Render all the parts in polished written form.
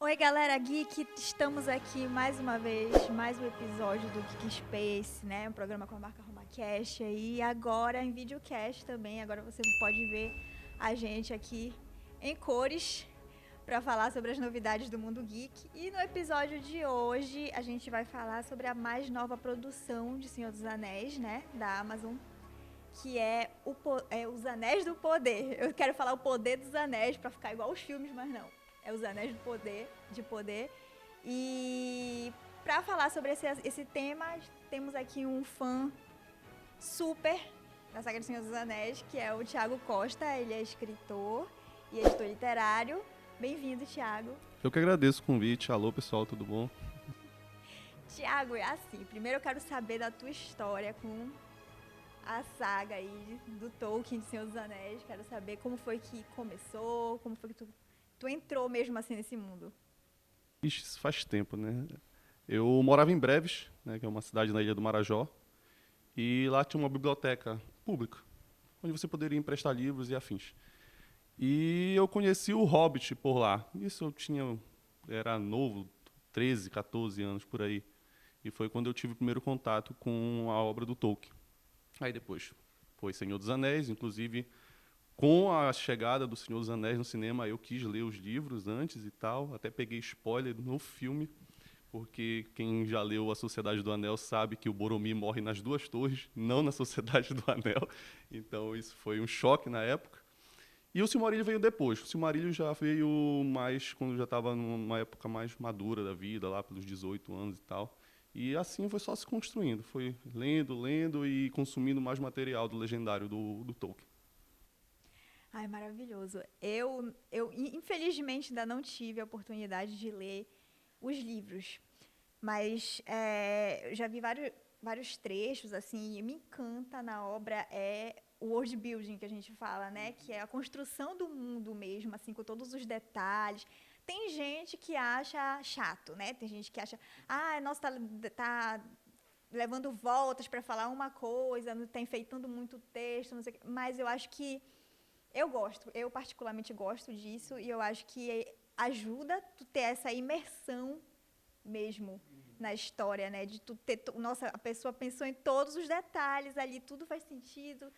Oi, galera geek, estamos aqui mais uma vez, mais um episódio do Geek Space, né? Um programa com a marca RomaCast e agora em videocast também. Agora você pode ver a gente aqui em cores para falar sobre as novidades do mundo geek. E no episódio de hoje a gente vai falar sobre a mais nova produção de Senhor dos Anéis, né? Da Amazon, que é Os Anéis do Poder. Eu quero falar o Poder dos Anéis para ficar igual os filmes, mas não. É Os Anéis do Poder. E para falar sobre esse tema, temos aqui um fã super da saga do Senhor dos Anéis, que é o Thiago Costa. Ele é escritor e editor literário. Bem-vindo, Thiago. Eu que agradeço o convite. Alô, pessoal, tudo bom? Thiago, é assim, primeiro eu quero saber da tua história com a saga aí do Tolkien, de Senhor dos Anéis. Quero saber como foi que começou, como foi que tu entrou mesmo assim nesse mundo. Ixi, isso faz tempo, né? Eu morava em Breves, né, que é uma cidade na Ilha do Marajó, e lá tinha uma biblioteca pública, onde você poderia emprestar livros e afins. E eu conheci o Hobbit por lá. Isso era novo, 13, 14 anos por aí. E foi quando eu tive o primeiro contato com a obra do Tolkien. Aí depois foi Senhor dos Anéis, inclusive com a chegada do Senhor dos Anéis no cinema, eu quis ler os livros antes e tal, até peguei spoiler no filme, porque quem já leu A Sociedade do Anel sabe que o Boromir morre nas duas torres, não na Sociedade do Anel, então isso foi um choque na época. E o Silmarillion veio depois, o Silmarillion já veio mais quando eu já estava numa época mais madura da vida, lá pelos 18 anos e tal. E assim foi só se construindo, foi lendo e consumindo mais material do legendário do Tolkien. Ai, maravilhoso. Eu infelizmente ainda não tive a oportunidade de ler os livros, mas eu já vi vários trechos, assim, e me encanta na obra o world building que a gente fala, né? Que é a construção do mundo mesmo, assim, com todos os detalhes. Tem gente que acha chato, né? Tem gente que acha, nossa, tá levando voltas para falar uma coisa, não tá enfeitando muito o texto, não sei o quê. Mas eu acho que eu particularmente gosto disso e eu acho que ajuda tu ter essa imersão mesmo na história, né? De tu ter, nossa, a pessoa pensou em todos os detalhes ali, tudo faz sentido,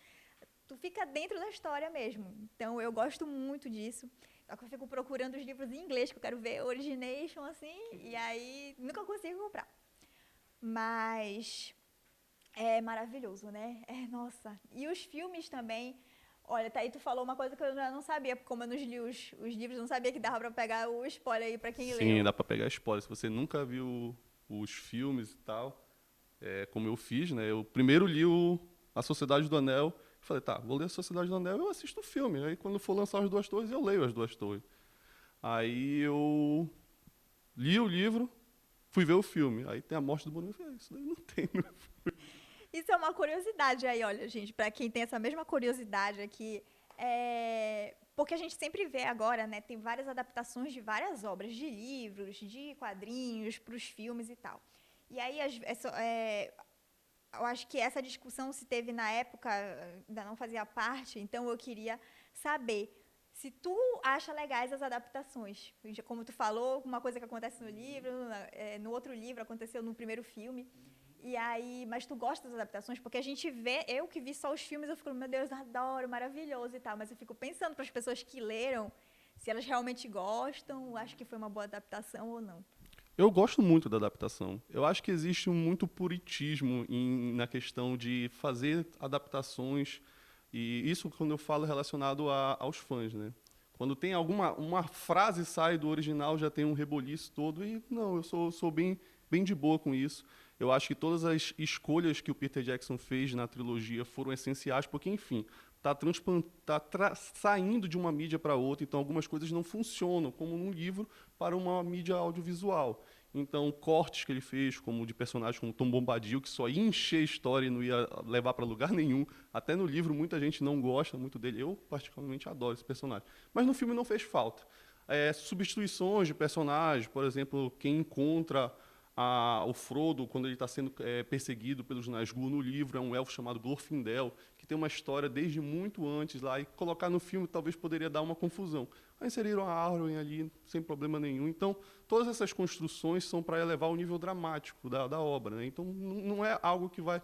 tu fica dentro da história mesmo. Então eu gosto muito disso. Só que eu fico procurando os livros em inglês, que eu quero ver Origination, assim, e aí nunca consigo comprar. Mas é maravilhoso, né? Nossa. E os filmes também. Olha, tá aí tu falou uma coisa que eu já não sabia, porque como eu não li os livros, eu não sabia que dava pra pegar o spoiler aí pra quem Sim, leu. dá para pegar spoiler. Se você nunca viu os filmes e tal, como eu fiz, né? Eu primeiro li A Sociedade do Anel, falei, tá, vou ler A Sociedade do Anel, eu assisto o filme. Aí quando for lançar as duas torres, eu leio as duas torres. Aí eu li o livro, fui ver o filme. Aí tem a morte do Boromir, eu falei, isso daí não tem. Isso é uma curiosidade aí, olha, gente, pra quem tem essa mesma curiosidade aqui, porque a gente sempre vê agora, né, tem várias adaptações de várias obras, de livros, de quadrinhos, pros filmes e tal. E aí, eu acho que essa discussão se teve na época, ainda não fazia parte, então eu queria saber se tu acha legais as adaptações. Como tu falou, uma coisa que acontece no livro, no outro livro aconteceu no primeiro filme. E aí, mas tu gosta das adaptações? Porque a gente vê, eu que vi só os filmes, eu fico, meu Deus, adoro, maravilhoso e tal. Mas eu fico pensando para as pessoas que leram, se elas realmente gostam, acho que foi uma boa adaptação ou não. Eu gosto muito da adaptação. Eu acho que existe muito puritismo na questão de fazer adaptações, e isso quando eu falo relacionado aos fãs, né? Quando tem uma frase sai do original, já tem um reboliço todo, e não, eu sou bem de boa com isso. Eu acho que todas as escolhas que o Peter Jackson fez na trilogia foram essenciais, porque, enfim, saindo de uma mídia para outra, então algumas coisas não funcionam como num livro para uma mídia audiovisual. Então, cortes que ele fez, como de personagens como Tom Bombadil, que só ia encher a história e não ia levar para lugar nenhum. Até no livro muita gente não gosta muito dele. Eu, particularmente, adoro esse personagem. Mas no filme não fez falta. Substituições de personagens, por exemplo, quem encontra o Frodo quando ele está sendo perseguido pelos Nazgûl no livro é um elfo chamado Glorfindel, que tem uma história desde muito antes lá, e colocar no filme talvez poderia dar uma confusão. Aí inseriram a Arwen ali, sem problema nenhum. Então, todas essas construções são para elevar o nível dramático da obra, né? Então, não é algo que vai,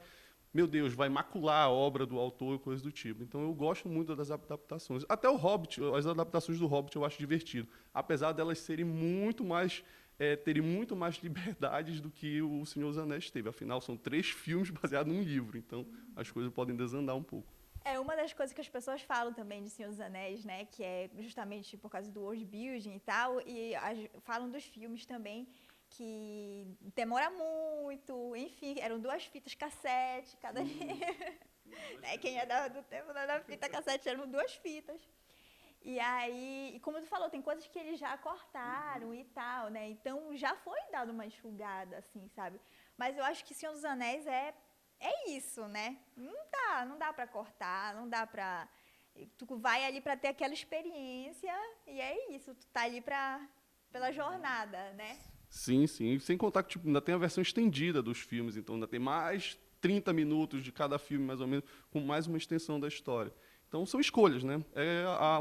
meu Deus, vai macular a obra do autor e coisas do tipo. Então, eu gosto muito das adaptações. Até o Hobbit, as adaptações do Hobbit eu acho divertido, apesar delas serem muito mais terem muito mais liberdades do que o Senhor dos Anéis teve. Afinal, são 3 filmes baseados num livro, então as coisas podem desandar um pouco. É uma das coisas que as pessoas falam também de Senhor dos Anéis, né? Que é justamente por causa do world building e tal, e falam dos filmes também, que demora muito, enfim, eram 2 fitas cassete, cada livro. Quem é do tempo da fita cassete eram 2 fitas. E aí, e como tu falou, tem coisas que eles já cortaram e tal, né? Então já foi dado uma enxugada, assim, sabe? Mas eu acho que Senhor dos Anéis é isso, né? Não dá pra cortar, não dá pra... Tu vai ali pra ter aquela experiência e é isso, tu tá ali pela jornada, né? Sim, sim. Sem contar que tipo, ainda tem a versão estendida dos filmes, então ainda tem mais 30 minutos de cada filme, mais ou menos, com mais uma extensão da história. Então, são escolhas, né?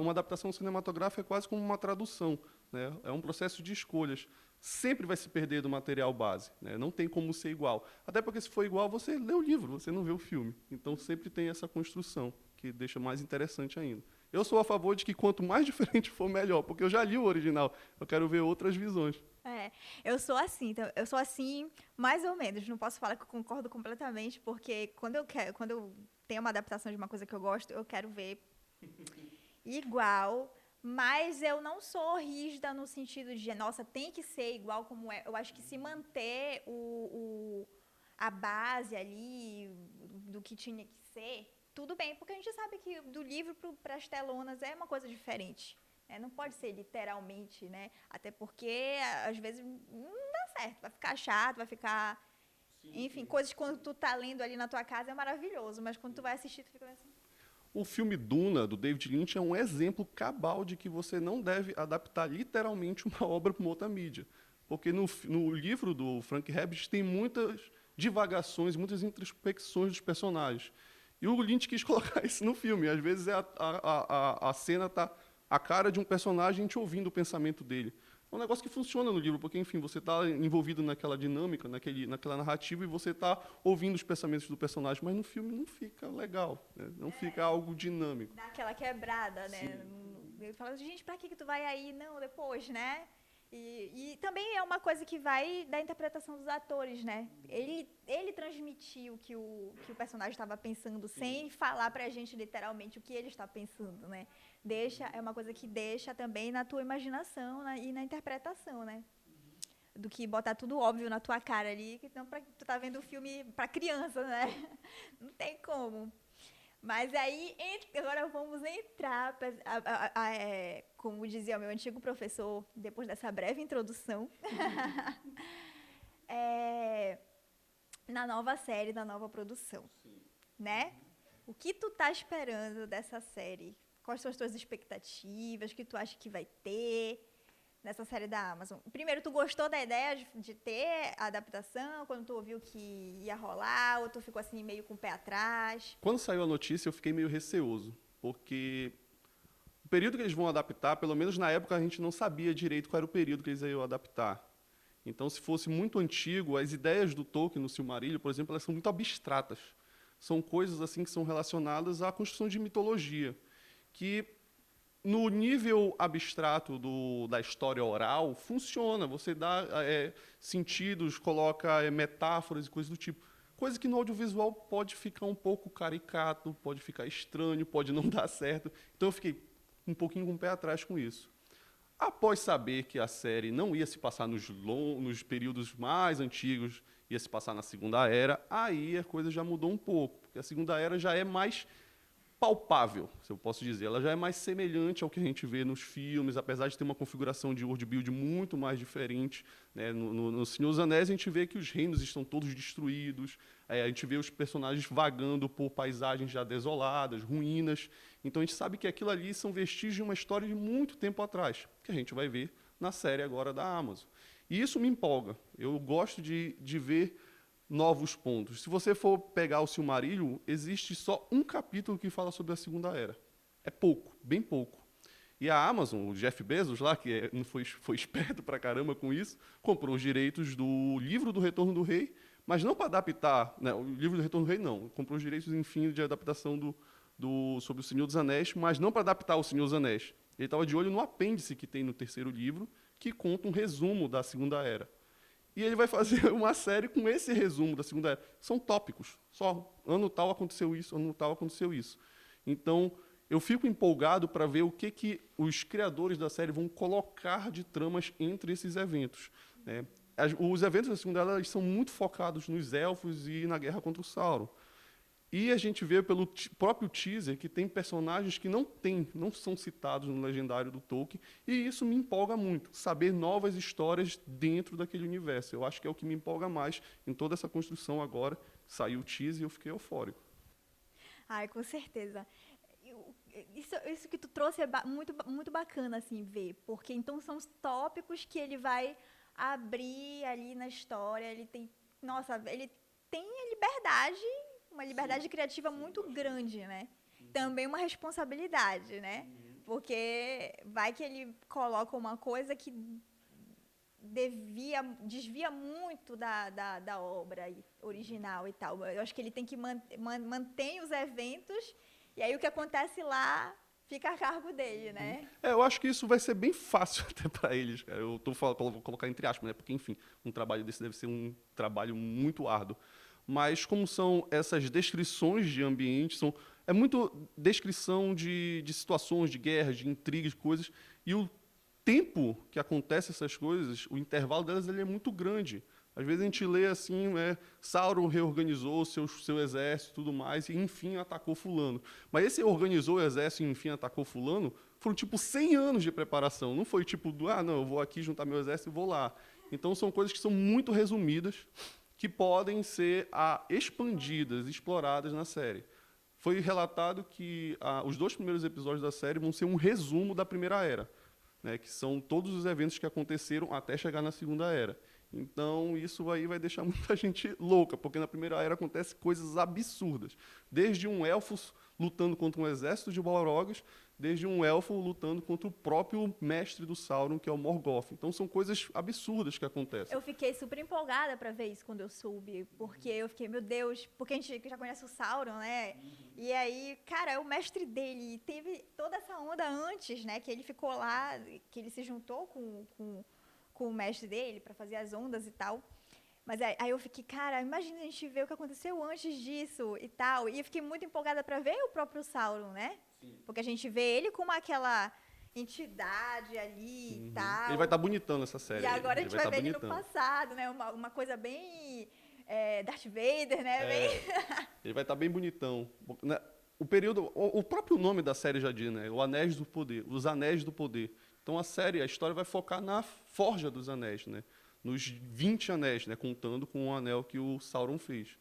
Uma adaptação cinematográfica é quase como uma tradução, né? É um processo de escolhas. Sempre vai se perder do material base, né? Não tem como ser igual. Até porque, se for igual, você lê o livro, você não vê o filme. Então, sempre tem essa construção, que deixa mais interessante ainda. Eu sou a favor de que quanto mais diferente for, melhor, porque eu já li o original. Eu quero ver outras visões. Eu sou assim, então, eu sou assim mais ou menos, não posso falar que eu concordo completamente, porque quando eu tenho uma adaptação de uma coisa que eu gosto, eu quero ver igual, mas eu não sou rígida no sentido de, nossa, tem que ser igual como é. Eu acho que se manter a base ali do que tinha que ser, tudo bem, porque a gente sabe que do livro para as telonas é uma coisa diferente. Não pode ser literalmente, né? Até porque, às vezes, não dá certo. Vai ficar chato, vai ficar... Enfim, coisas que quando tu tá lendo ali na tua casa é maravilhoso, mas quando tu vai assistir, tu fica assim... O filme Duna, do David Lynch, é um exemplo cabal de que você não deve adaptar literalmente uma obra para uma outra mídia. Porque no livro do Frank Herbert tem muitas divagações, muitas introspecções dos personagens. E o Lynch quis colocar isso no filme. Às vezes a cena está a cara de um personagem, a gente ouvindo o pensamento dele. É um negócio que funciona no livro, porque, enfim, você está envolvido naquela dinâmica, naquela narrativa, e você está ouvindo os pensamentos do personagem, mas no filme não fica legal, né? Não fica algo dinâmico. Dá aquela quebrada, né? Ele fala, gente, pra que tu vai aí? Não, depois, né? E também é uma coisa que vai da interpretação dos atores, né? Ele transmitiu o que o personagem estava pensando, sem falar pra gente literalmente o que ele está pensando, né? É uma coisa que deixa também na tua imaginação, né? E na interpretação, né? Do que botar tudo óbvio na tua cara ali, que não tu tá vendo o filme pra criança, né? Não tem como. Mas aí, agora vamos entrar, como dizia o meu antigo professor, depois dessa breve introdução, na nova série, na nova produção, né? O que tu tá esperando dessa série? Quais são as tuas expectativas? O que tu acha que vai ter nessa série da Amazon? Primeiro, tu gostou da ideia de ter a adaptação, quando tu ouviu que ia rolar, ou tu ficou assim meio com o pé atrás? Quando saiu a notícia, eu fiquei meio receoso, porque o período que eles vão adaptar, pelo menos na época a gente não sabia direito qual era o período que eles iam adaptar. Então, se fosse muito antigo, as ideias do Tolkien no Silmarillion, por exemplo, elas são muito abstratas. São coisas assim que são relacionadas à construção de mitologia, que no nível abstrato da história oral, funciona. Você dá sentidos, coloca metáforas e coisas do tipo. Coisa que no audiovisual pode ficar um pouco caricato, pode ficar estranho, pode não dar certo. Então eu fiquei um pouquinho com o pé atrás com isso. Após saber que a série não ia se passar nos períodos mais antigos, ia se passar na Segunda Era, aí a coisa já mudou um pouco. Porque a Segunda Era já é mais palpável, se eu posso dizer. Ela já é mais semelhante ao que a gente vê nos filmes, apesar de ter uma configuração de world build muito mais diferente, né? No Senhor dos Anéis, a gente vê que os reinos estão todos destruídos, a gente vê os personagens vagando por paisagens já desoladas, ruínas. Então, a gente sabe que aquilo ali são vestígios de uma história de muito tempo atrás, que a gente vai ver na série agora da Amazon. E isso me empolga. Eu gosto de ver novos pontos. Se você for pegar o Silmarillion, existe só um capítulo que fala sobre a Segunda Era. É pouco, bem pouco. E a Amazon, o Jeff Bezos lá, que não foi esperto pra caramba com isso, comprou os direitos do livro do Retorno do Rei, mas não para adaptar, né, o livro do Retorno do Rei não, comprou os direitos, enfim, de adaptação sobre o Senhor dos Anéis, mas não para adaptar o Senhor dos Anéis. Ele estava de olho no apêndice que tem no terceiro livro, que conta um resumo da Segunda Era. E ele vai fazer uma série com esse resumo da Segunda Era. São tópicos, só ano tal aconteceu isso, ano tal aconteceu isso. Então, eu fico empolgado para ver o que os criadores da série vão colocar de tramas entre esses eventos, né? Os eventos da Segunda Era são muito focados nos elfos e na guerra contra o Sauron. E a gente vê pelo próprio teaser que tem personagens que não são citados no legendário do Tolkien, e isso me empolga muito, saber novas histórias dentro daquele universo. Eu acho que é o que me empolga mais em toda essa construção agora. Saiu o teaser e eu fiquei eufórico. Ai, com certeza. Isso que tu trouxe é muito bacana, assim, ver, porque então são os tópicos que ele vai abrir ali na história, ele tem uma liberdade criativa muito grande, né? Também uma responsabilidade, né? Porque vai que ele coloca uma coisa que desvia muito da obra original e tal. Eu acho que ele tem que manter os eventos, e aí o que acontece lá fica a cargo dele, né? Eu acho que isso vai ser bem fácil até para eles, cara. Eu vou colocar entre aspas, né? Porque, enfim, um trabalho desse deve ser um trabalho muito árduo. Mas como são essas descrições de ambiente, é muito descrição de situações, de guerras, de intrigas, de coisas, e o tempo que acontece essas coisas, o intervalo delas ele é muito grande. Às vezes a gente lê assim, Sauron reorganizou seu exército e tudo mais, e enfim atacou fulano. Mas esse organizou o exército e enfim atacou fulano, foram tipo 100 anos de preparação. Não foi tipo, não, eu vou aqui juntar meu exército e vou lá. Então são coisas que são muito resumidas, que podem ser expandidas, exploradas na série. Foi relatado que os 2 primeiros episódios da série vão ser um resumo da Primeira Era, né, que são todos os eventos que aconteceram até chegar na Segunda Era. Então, isso aí vai deixar muita gente louca, porque na Primeira Era acontecem coisas absurdas. Desde um elfo lutando contra um exército de Balrogs, desde um elfo lutando contra o próprio mestre do Sauron, que é o Morgoth. Então, são coisas absurdas que acontecem. Eu fiquei super empolgada para ver isso quando eu soube, porque eu fiquei, meu Deus, porque a gente já conhece o Sauron, né? E aí, cara, é o mestre dele. Teve toda essa onda antes, né? Que ele ficou lá, que ele se juntou com o mestre dele para fazer as ondas e tal. Mas aí eu fiquei, cara, imagina a gente ver o que aconteceu antes disso e tal. E eu fiquei muito empolgada para ver o próprio Sauron, né? Sim. Porque a gente vê ele como aquela entidade ali e tal. Ele vai estar bonitão nessa série. E agora a gente vai ver ele no passado, né? Uma coisa bem Darth Vader, né? Ele vai estar bem bonitão. O próprio nome da série já diz, né? O Anéis do Poder, os Anéis do Poder. Então a história vai focar na forja dos anéis, né? Nos 20 anéis, né? Contando com o anel que o Sauron fez.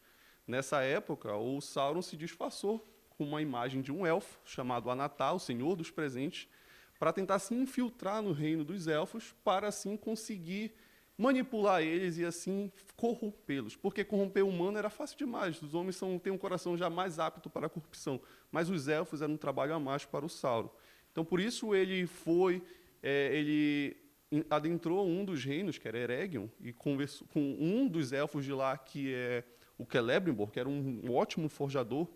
Nessa época, o Sauron se disfarçou com uma imagem de um elfo chamado Anatar, o Senhor dos Presentes, para tentar se infiltrar no reino dos elfos, para assim conseguir manipular eles e assim corrompê-los. Porque corromper o humano era fácil demais. Os homens têm um coração já mais apto para a corrupção. Mas os elfos eram um trabalho a mais para o Sauron. Então, por isso ele adentrou um dos reinos, que era Eregion, e conversou com um dos elfos de lá, que é o Celebrimbor, que era um ótimo forjador,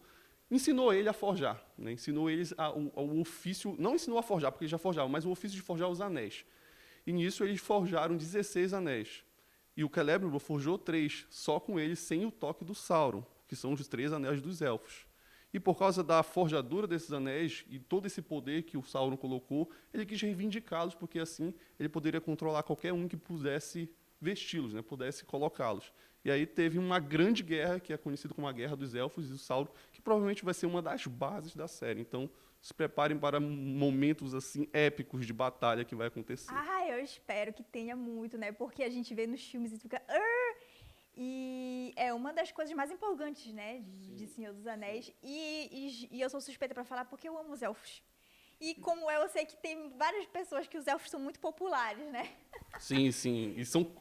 ensinou ele a forjar, né? Ensinou eles o ofício, não ensinou a forjar, porque eles já forjavam, mas o ofício de forjar os anéis. E nisso eles forjaram 16 anéis. E o Celebrimbor forjou 3, só com eles, sem o toque do Sauron, que são os 3 anéis dos elfos. E por causa da forjadura desses anéis e todo esse poder que o Sauron colocou, ele quis reivindicá-los, porque assim ele poderia controlar qualquer um que pudesse vesti-los, né, pudesse colocá-los. E aí teve uma grande guerra, que é conhecida como a Guerra dos Elfos e do Sauron, que provavelmente vai ser uma das bases da série. Então, se preparem para momentos assim épicos de batalha que vai acontecer. Eu espero que tenha muito, né? Porque a gente vê nos filmes e fica... E é uma das coisas mais empolgantes, né, de Senhor dos Anéis. E eu sou suspeita para falar porque eu amo os elfos. E como eu sei que tem várias pessoas que os elfos são muito populares, né? Sim, sim. E são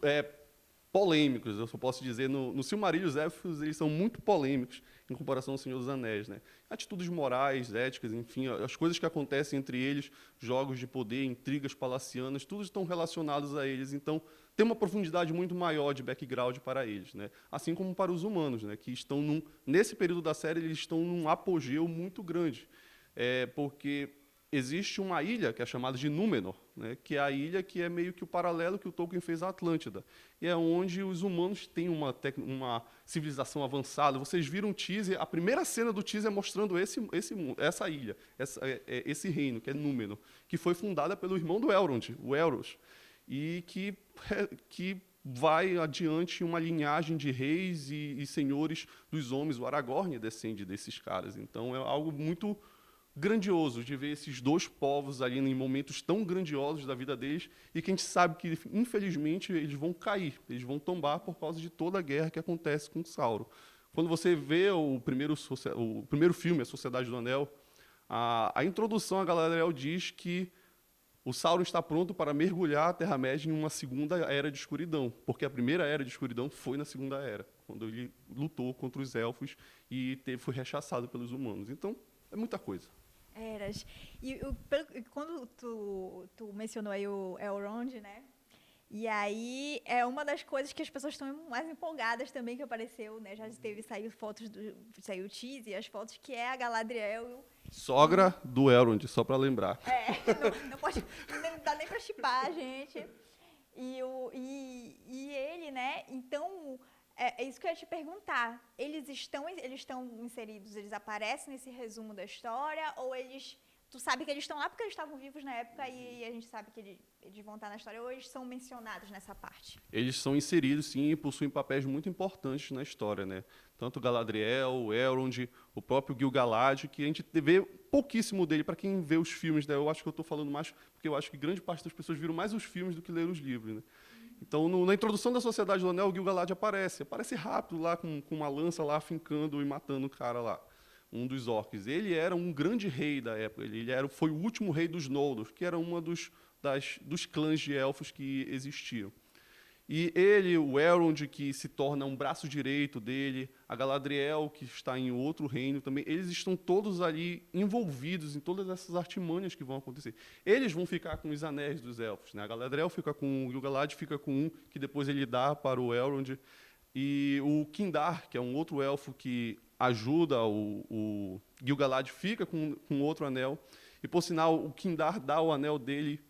polêmicos, eu só posso dizer, no Silmarillion, os elfos eles são muito polêmicos em comparação ao Senhor dos Anéis, né? Atitudes morais, éticas, enfim, as coisas que acontecem entre eles, jogos de poder, intrigas palacianas, tudo estão relacionados a eles, então tem uma profundidade muito maior de background para eles, né? Assim como para os humanos, né? Que estão nesse período da série eles estão num apogeu muito grande, porque existe uma ilha que é chamada de Númenor, né, que é a ilha que é meio que o paralelo que o Tolkien fez à Atlântida. E é onde os humanos têm uma civilização avançada. Vocês viram o teaser, a primeira cena do teaser mostrando essa ilha, esse reino, que é Númenor, que foi fundada pelo irmão do Elrond, o Elros, e que vai adiante uma linhagem de reis e senhores dos homens. O Aragorn descende desses caras. Então é algo muito grandioso de ver esses dois povos ali em momentos tão grandiosos da vida deles e que a gente sabe que, infelizmente, eles vão cair, eles vão tombar por causa de toda a guerra que acontece com Sauron. Quando você vê o primeiro filme, A Sociedade do Anel, a introdução a Galadriel diz que o Sauron está pronto para mergulhar a Terra-média em uma segunda era de escuridão, porque a primeira era de escuridão foi na Segunda Era, quando ele lutou contra os elfos e foi rechaçado pelos humanos. Então, é muita coisa. Eras. E quando tu mencionou aí o Elrond, né? E aí é uma das coisas que as pessoas estão mais empolgadas também que apareceu, né? Já saiu fotos saiu o teaser, as fotos que é a Galadriel. Sogra do Elrond, só para lembrar. Não pode, não dá nem para chipar, gente. E ele, né? Então é isso que eu ia te perguntar. Eles estão inseridos, eles aparecem nesse resumo da história ou tu sabe que eles estão lá porque eles estavam vivos na época e a gente sabe que eles vão estar na história, ou eles são mencionados nessa parte? Eles são inseridos, sim, e possuem papéis muito importantes na história, né? Tanto Galadriel, o Elrond, o próprio Gil-galad, que a gente vê pouquíssimo dele. Para quem vê os filmes, né? Eu acho que eu estou falando mais, porque eu acho que grande parte das pessoas viram mais os filmes do que leram os livros, né? Então, na introdução da Sociedade do Anel, o Gil-galad aparece rápido lá, com uma lança lá, fincando e matando o cara lá, um dos orcs. Ele era um grande rei da época, foi o último rei dos Noldor, que era uma dos clãs de elfos que existiam. E ele, o Elrond, que se torna um braço direito dele, a Galadriel, que está em outro reino também, eles estão todos ali envolvidos em todas essas artimanhas que vão acontecer. Eles vão ficar com os anéis dos elfos, né? A Galadriel fica com o Gil-galad, fica com um que depois ele dá para o Elrond. E o Kindar, que é um outro elfo que ajuda o Gil-galad, fica com outro anel. E, por sinal, o Kindar dá o anel dele,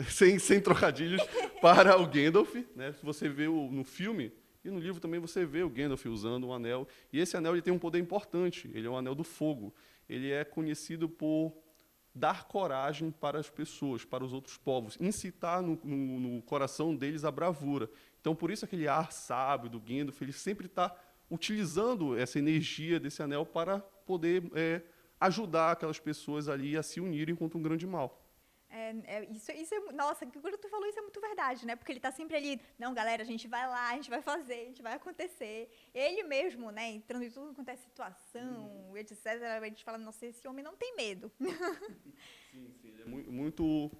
sem trocadilhos, para o Gandalf, né? Se você vê no filme e no livro também você vê o Gandalf usando um anel. E esse anel ele tem um poder importante. Ele é o anel do fogo. Ele é conhecido por dar coragem para as pessoas, para os outros povos, incitar no coração deles a bravura. Então, por isso aquele ar sábio do Gandalf, ele sempre está utilizando essa energia desse anel para poder ajudar aquelas pessoas ali a se unirem contra um grande mal. Nossa, quando tu falou isso é muito verdade, né? Porque ele tá sempre ali, não, galera, a gente vai lá, a gente vai fazer, a gente vai acontecer. Ele mesmo, né, entrando em tudo quanto é situação, etc. A gente fala, nossa, esse homem não tem medo. Sim, ele é muito...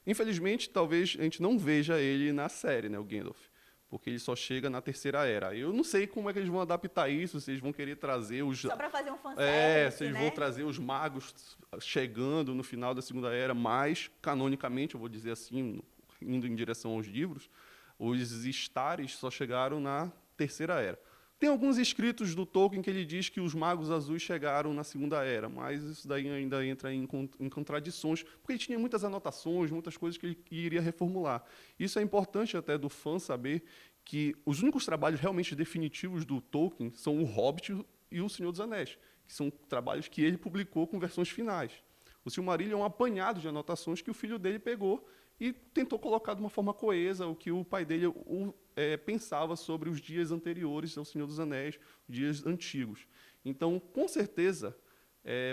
Infelizmente, talvez a gente não veja ele na série, né, o Gandalf, porque ele só chega na Terceira Era. Eu não sei como é que eles vão adaptar isso, se eles vão querer trazer os... Só para fazer um fanservice, se eles vão trazer os magos chegando no final da Segunda Era, mas, canonicamente, eu vou dizer assim, indo em direção aos livros, os Stares só chegaram na Terceira Era. Tem alguns escritos do Tolkien que ele diz que os magos azuis chegaram na Segunda Era, mas isso daí ainda entra em contradições, porque ele tinha muitas anotações, muitas coisas que ele iria reformular. Isso é importante até do fã saber que os únicos trabalhos realmente definitivos do Tolkien são o Hobbit e o Senhor dos Anéis, que são trabalhos que ele publicou com versões finais. O Silmarillion é um apanhado de anotações que o filho dele pegou e tentou colocar de uma forma coesa o que o pai dele pensava sobre os dias anteriores ao Senhor dos Anéis, os dias antigos. Então, com certeza,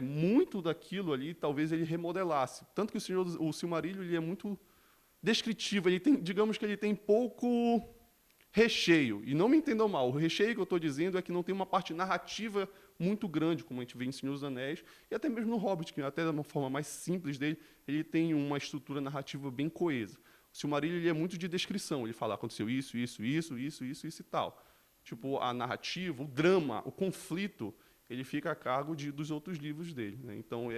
muito daquilo ali talvez ele remodelasse. Tanto que o Silmarillion ele é muito descritivo, digamos que ele tem pouco recheio. E não me entendam mal, o recheio que eu estou dizendo é que não tem uma parte narrativa muito grande, como a gente vê em Senhor dos Anéis, e até mesmo no Hobbit, que até de uma forma mais simples dele, ele tem uma estrutura narrativa bem coesa. O Silmarillion ele é muito de descrição. Ele fala, aconteceu isso, isso, isso, isso, isso, isso e tal. Tipo, a narrativa, o drama, o conflito, ele fica a cargo dos outros livros dele, né? Então,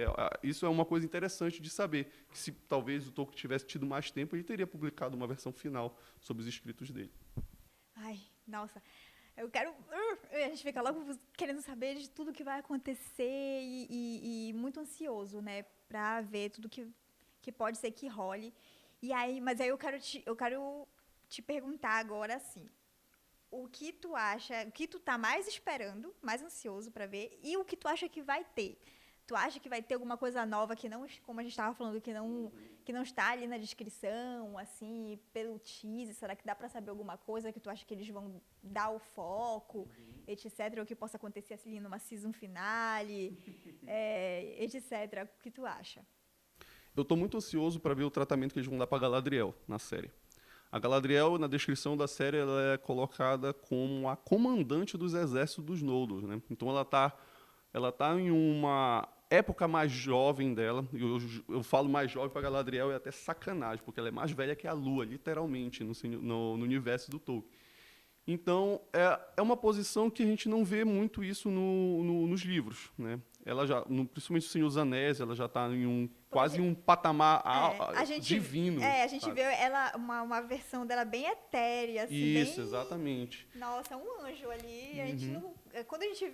isso é uma coisa interessante de saber, que se talvez o Tolkien tivesse tido mais tempo, ele teria publicado uma versão final sobre os escritos dele. Ai, nossa. Eu quero... A gente fica logo querendo saber de tudo que vai acontecer e muito ansioso, né? Pra ver tudo que pode ser que role. Mas aí eu quero te perguntar agora, assim, o que tu acha, o que tu tá mais esperando, mais ansioso pra ver, e o que tu acha que vai ter? Tu acha que vai ter alguma coisa nova que não, como a gente estava falando, que não está ali na descrição, assim, pelo teaser? Será que dá pra saber alguma coisa que tu acha que eles vão dar o foco, etc, ou que possa acontecer assim numa season finale, etc? O que tu acha? Eu estou muito ansioso para ver o tratamento que eles vão dar para Galadriel na série. A Galadriel, na descrição da série, ela é colocada como a comandante dos exércitos dos Noldor, né? Então ela tá em uma época mais jovem dela. Eu falo mais jovem para Galadriel é até sacanagem, porque ela é mais velha que a Lua, literalmente, no universo do Tolkien. Então, é uma posição que a gente não vê muito isso nos livros, né? Ela já, principalmente o Senhor dos Anéis, ela já está em quase um patamar divino. A gente vê ela, uma versão dela bem etérea, assim, isso, exatamente. Nossa, um anjo ali. A gente não, quando a gente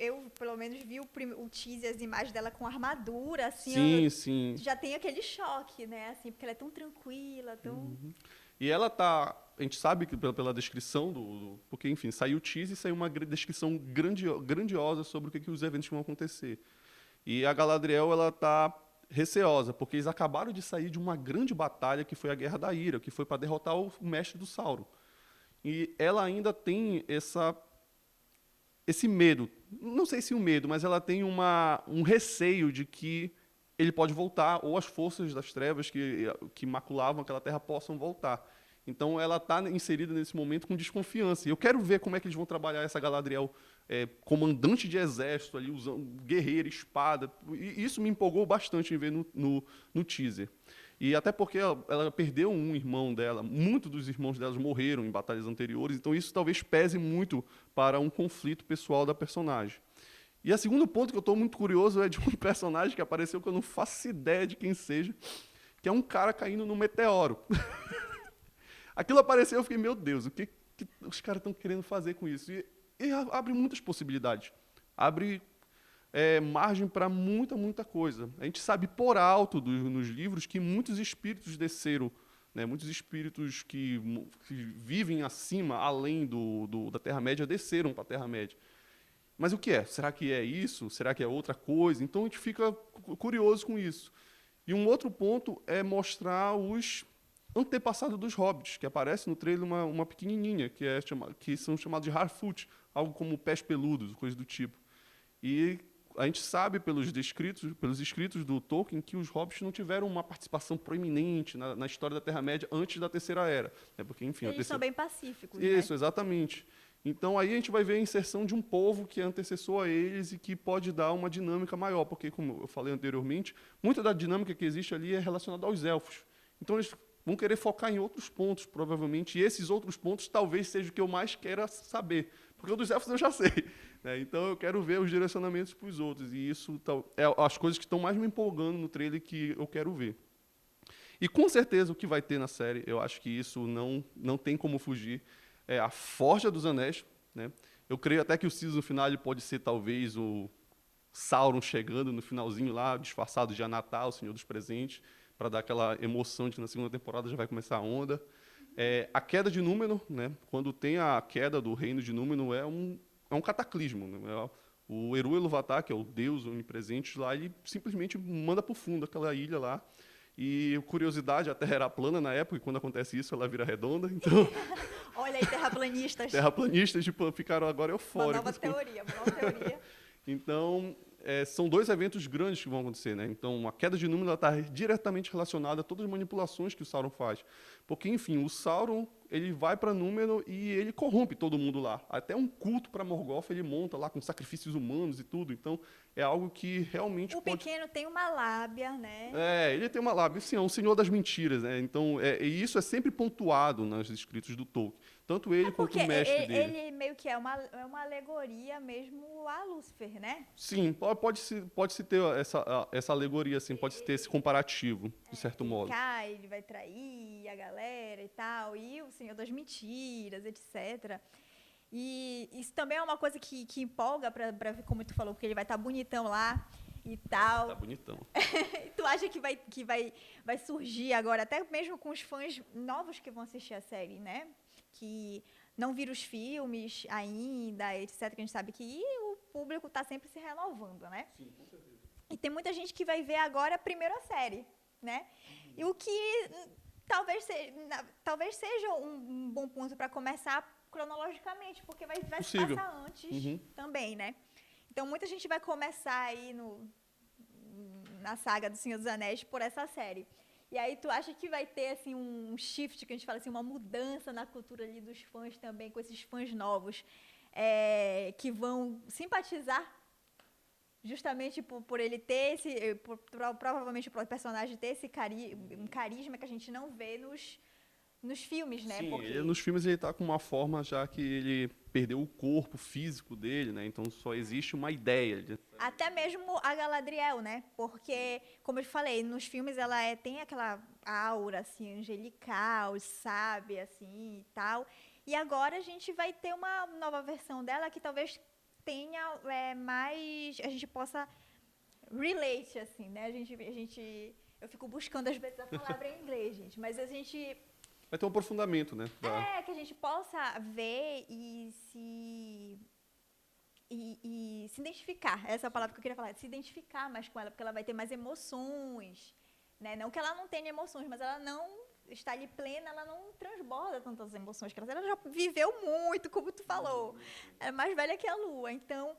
eu pelo menos vi o teaser, as imagens dela com armadura, assim. Sim. Já tem aquele choque, né? Assim, porque ela é tão tranquila, tão... E ela tá... A gente sabe que pela descrição porque, enfim, saiu o teaser e saiu uma descrição grandiosa sobre o que os eventos vão acontecer. E a Galadriel, ela tá receosa, porque eles acabaram de sair de uma grande batalha que foi a Guerra da Ira, que foi para derrotar o mestre do Sauron. E ela ainda tem esse medo, não sei se o medo, mas ela tem um receio de que ele pode voltar, ou as forças das trevas que maculavam aquela terra possam voltar. Então, ela está inserida nesse momento com desconfiança. E eu quero ver como é que eles vão trabalhar essa Galadriel comandante de exército, ali, usando guerreira, espada. E isso me empolgou bastante em ver no teaser. E até porque ela perdeu um irmão dela. Muitos dos irmãos dela morreram em batalhas anteriores. Então, isso talvez pese muito para um conflito pessoal da personagem. E o segundo ponto que eu estou muito curioso é de um personagem que apareceu que eu não faço ideia de quem seja, que é um cara caindo num meteoro. Aquilo apareceu, eu fiquei, meu Deus, o que os caras estão querendo fazer com isso? E abre muitas possibilidades. Abre margem para muita coisa. A gente sabe por alto nos livros que muitos espíritos desceram, né, muitos espíritos que vivem acima, além da Terra-média, desceram para a Terra-média. Mas o que é? Será que é isso? Será que é outra coisa? Então a gente fica curioso com isso. E um outro ponto é mostrar os antepassados dos hobbits, que aparece no trailer uma pequenininha, que são chamados de Harfoot, algo como pés peludos, coisa do tipo. E a gente sabe pelos escritos do Tolkien que os hobbits não tiveram uma participação proeminente na história da Terra-média antes da Terceira Era. Né? Porque, enfim, eles são bem pacíficos. Isso, né? Exatamente. Então, aí a gente vai ver a inserção de um povo que é antecessor a eles e que pode dar uma dinâmica maior, porque, como eu falei anteriormente, muita da dinâmica que existe ali é relacionada aos elfos. Então, eles vão querer focar em outros pontos, provavelmente, e esses outros pontos talvez seja o que eu mais queira saber, porque o dos elfos eu já sei. Né? Então, eu quero ver os direcionamentos para os outros, e isso é as coisas que estão mais me empolgando no trailer que eu quero ver. E, com certeza, o que vai ter na série, eu acho que isso não tem como fugir, é a Forja dos Anéis. Né? Eu creio até que o season final pode ser, talvez, o Sauron chegando no finalzinho lá, disfarçado de Anatar, o Senhor dos Presentes, para dar aquela emoção de que na segunda temporada já vai começar a onda. A queda de Númenor, né? Quando tem a queda do reino de Númenor, é um cataclismo. Né? O Eru Ilúvatar, que é o deus onipresente lá, ele simplesmente manda para o fundo aquela ilha lá. E, curiosidade, a Terra era plana na época, e quando acontece isso, ela vira redonda. Então... Olha aí, terraplanistas. Terraplanistas ficaram agora eufóricos. Uma nova teoria. Então, são dois eventos grandes que vão acontecer. Né? Então, a queda de Númenor está diretamente relacionada a todas as manipulações que o Sauron faz. Porque, enfim, o Sauron, ele vai para Númenor e ele corrompe todo mundo lá. Até um culto para Morgoth ele monta lá com sacrifícios humanos e tudo. Então, é algo que realmente O pode... pequeno tem uma lábia, né? Ele tem uma lábia, assim, é um senhor das mentiras, né? Então, e isso é sempre pontuado nos escritos do Tolkien. Tanto ele quanto Porque o mestre dele. ele meio que é uma alegoria mesmo a Lúcifer, né? Sim, pode-se ter essa alegoria, assim, pode-se ter esse comparativo, de certo Ele modo. cai, ele vai trair a galera e tal, e o Senhor das Mentiras, etc. E isso também é uma coisa que empolga pra ver, como tu falou, porque ele vai estar bonitão lá e tal. Tá bonitão. E tu acha vai surgir agora, até mesmo com os fãs novos que vão assistir a série, né? Que não viram os filmes ainda, etc. Que a gente sabe que o público está sempre se renovando, né? Sim, com certeza. E tem muita gente que vai ver agora primeiro a série, né? E o que talvez seja um bom ponto para começar cronologicamente, porque vai se Possível. passar antes também, né? Então muita gente vai começar aí na saga do Senhor dos Anéis por essa série. E aí tu acha que vai ter assim um shift, que a gente fala assim, uma mudança na cultura ali dos fãs também, com esses fãs novos, que vão simpatizar justamente por ele ter provavelmente o personagem ter um carisma que a gente não vê nos filmes, né? Sim, Porque nos filmes ele tá com uma forma já que ele perdeu o corpo físico dele, né? Então só existe uma ideia. até mesmo a Galadriel, né? Porque, como eu te falei, nos filmes ela tem aquela aura assim angelical, sábia assim e tal. E agora a gente vai ter uma nova versão dela que talvez tenha mais, a gente possa relate assim, né? Eu fico buscando às vezes a palavra em inglês, gente, mas a gente Vai ter um aprofundamento, né? que a gente possa ver e se identificar. Essa é a palavra que eu queria falar, se identificar mais com ela, porque ela vai ter mais emoções, né? Não que ela não tenha emoções, mas ela não está ali plena, ela não transborda tantas emoções que ela já viveu muito, como tu falou. É mais velha que a Lua, então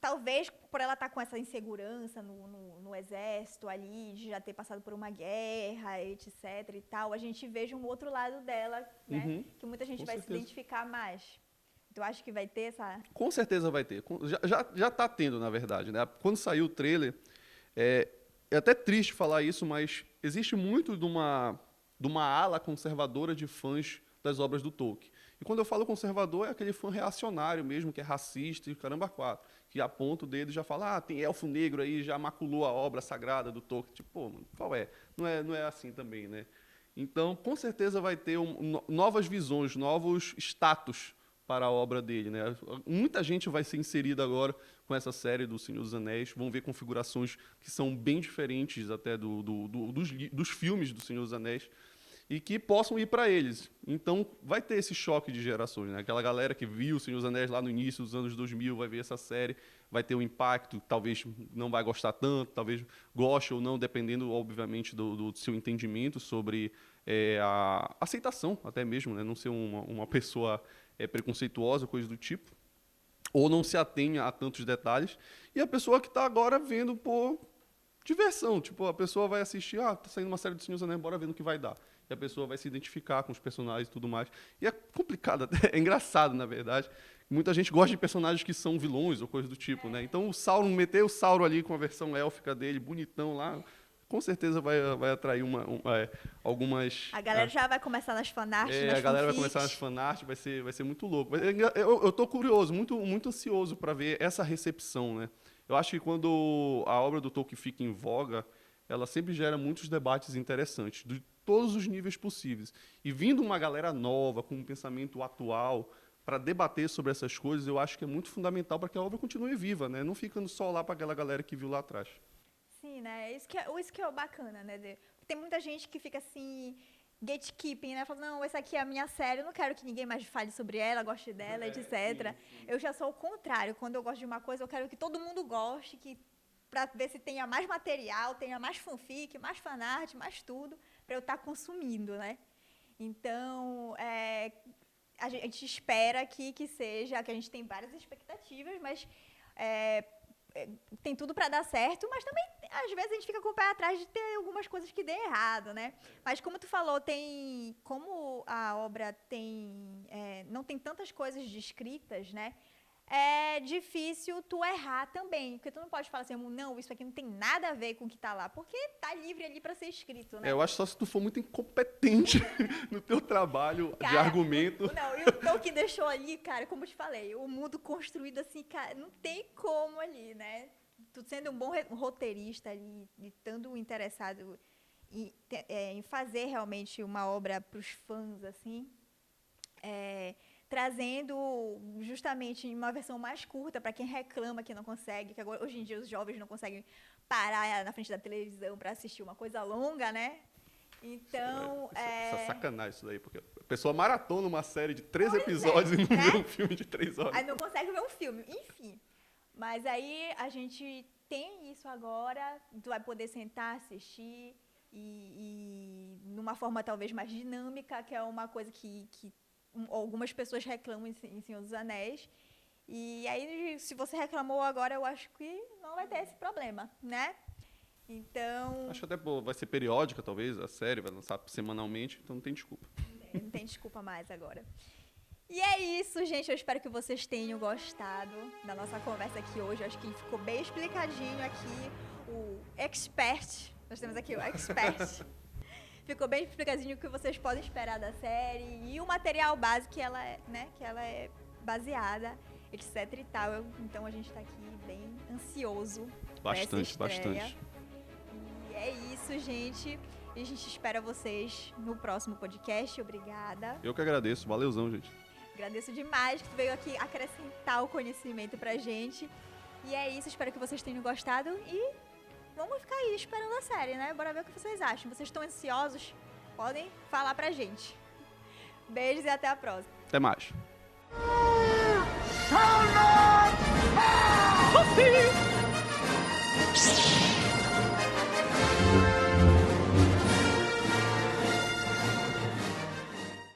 talvez por ela estar com essa insegurança no exército ali, de já ter passado por uma guerra, etc e tal, a gente veja um outro lado dela, né? Que muita gente vai se identificar mais. Tu acha que vai ter essa... Com certeza vai ter. Já tá tendo, na verdade, né? Quando saiu o trailer, é até triste falar isso, mas existe muito de uma ala conservadora de fãs das obras do Tolkien. E quando eu falo conservador, é aquele fã reacionário mesmo, que é racista e caramba quatro, que aponta o dedo e já fala, tem elfo negro aí, já maculou a obra sagrada do Tolkien. Tipo, pô, qual é? Não é assim também, né? Então, com certeza vai ter novas visões, novos status para a obra dele, né? Muita gente vai ser inserida agora com essa série do Senhor dos Anéis, vão ver configurações que são bem diferentes até dos filmes do Senhor dos Anéis, e que possam ir para eles. Então, vai ter esse choque de gerações, né? Aquela galera que viu o Senhor dos Anéis lá no início dos anos 2000 vai ver essa série, vai ter um impacto, talvez não vai gostar tanto, talvez goste ou não, dependendo, obviamente, do seu entendimento sobre a aceitação, até mesmo, né? Não ser uma pessoa preconceituosa, coisa do tipo, ou não se atenha a tantos detalhes, e a pessoa que está agora vendo por diversão, tipo, a pessoa vai assistir, tá saindo uma série do Senhor dos Anéis, bora ver no que vai dar. E a pessoa vai se identificar com os personagens e tudo mais. E é complicado, até, é engraçado, na verdade. Muita gente gosta de personagens que são vilões ou coisa do tipo, né? Então, meter o Sauron ali com a versão élfica dele, bonitão lá, com certeza vai atrair algumas... A galera já vai começar nas fanarts, nas a galera vai fanfics. começar nas fanarts, vai ser muito louco. Eu tô curioso, muito, muito ansioso para ver essa recepção, né? Eu acho que quando a obra do Tolkien fica em voga, ela sempre gera muitos debates interessantes, de todos os níveis possíveis. E vindo uma galera nova, com um pensamento atual, para debater sobre essas coisas, eu acho que é muito fundamental para que a obra continue viva, né? Não ficando só lá para aquela galera que viu lá atrás. Sim, né? Isso que é o bacana, né? Tem muita gente que fica assim, gatekeeping, né? Falando, não, essa aqui é a minha série, eu não quero que ninguém mais fale sobre ela, goste dela, etc. Sim. Eu já sou o contrário. Quando eu gosto de uma coisa, eu quero que todo mundo goste, para ver se tenha mais material, tenha mais fanfic, mais fanart, mais tudo, para eu estar consumindo, né? Então, a gente espera que seja, que a gente tem várias expectativas, mas tem tudo para dar certo, mas também, às vezes, a gente fica com o pé atrás de ter algumas coisas que dê errado, né? Mas como tu falou, como a obra não tem tantas coisas descritas, né? É difícil tu errar também, porque tu não pode falar assim, não, isso aqui não tem nada a ver com o que tá lá, porque tá livre ali para ser escrito, né? Eu acho só se tu for muito incompetente no teu trabalho de argumento. Não, e o Tolkien deixou ali, cara, como eu te falei, o mundo construído assim, cara, não tem como ali, né? Tu sendo um bom roteirista ali, e estando interessado em fazer realmente uma obra para os fãs, assim, trazendo justamente uma versão mais curta para quem reclama que não consegue, que agora, hoje em dia os jovens não conseguem parar na frente da televisão para assistir uma coisa longa, né? Então, Isso é sacanagem isso daí, porque a pessoa maratona uma série de 3 episódios e não vê um filme de 3 horas. Aí não consegue ver um filme, enfim. Mas aí a gente tem isso agora, tu vai poder sentar, assistir e numa forma talvez mais dinâmica, que é uma coisa que algumas pessoas reclamam em Senhor dos Anéis. E aí, se você reclamou agora, eu acho que não vai ter esse problema, né? Então... Acho até vai ser periódica, talvez, a série vai lançar semanalmente, então não tem desculpa. Não tem desculpa mais agora. E é isso, gente. Eu espero que vocês tenham gostado da nossa conversa aqui hoje. Eu acho que ficou bem explicadinho aqui o expert. Nós temos aqui o expert. Ficou bem explicadinho o que vocês podem esperar da série e o material base que ela é baseada, etc e tal. Então a gente tá aqui bem ansioso. Bastante. E é isso, gente. E a gente espera vocês no próximo podcast. Obrigada. Eu que agradeço. Valeuzão, gente. Agradeço demais que tu veio aqui acrescentar o conhecimento pra gente. E é isso, espero que vocês tenham gostado e vamos ficar aí esperando a série, né? Bora ver o que vocês acham. Vocês estão ansiosos? Podem falar pra gente. Beijos e até a próxima. Até mais. Shall not pass!